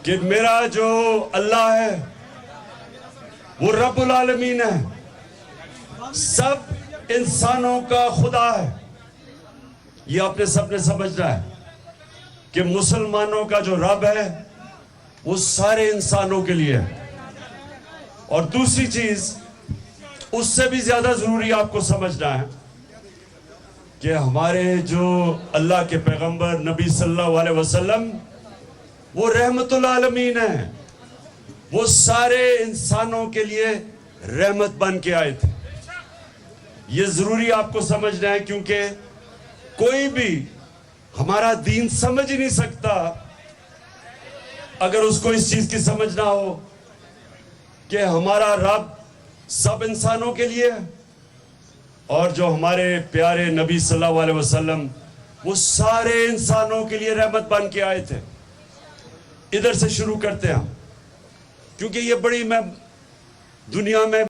کہ میرا جو اللہ ہے وہ رب العالمین ہے، سب انسانوں کا خدا ہے۔ یہ اپنے سب نے سمجھنا ہے کہ مسلمانوں کا جو رب ہے وہ سارے انسانوں کے لیے ہے۔ اور دوسری چیز اس سے بھی زیادہ ضروری آپ کو سمجھنا ہے کہ ہمارے جو اللہ کے پیغمبر نبی صلی اللہ علیہ وسلم وہ رحمت العالمین ہیں، وہ سارے انسانوں کے لیے رحمت بن کے آئے تھے۔ یہ ضروری آپ کو سمجھنا ہے، کیونکہ کوئی بھی ہمارا دین سمجھ ہی نہیں سکتا اگر اس کو اس چیز کی سمجھ نہ ہو کہ ہمارا رب سب انسانوں کے لیے ہے، اور جو ہمارے پیارے نبی صلی اللہ علیہ وسلم وہ سارے انسانوں کے لیے رحمت بن کے آئے تھے۔ ادھر سے شروع کرتے ہیں، کیونکہ یہ بڑی میں دنیا میں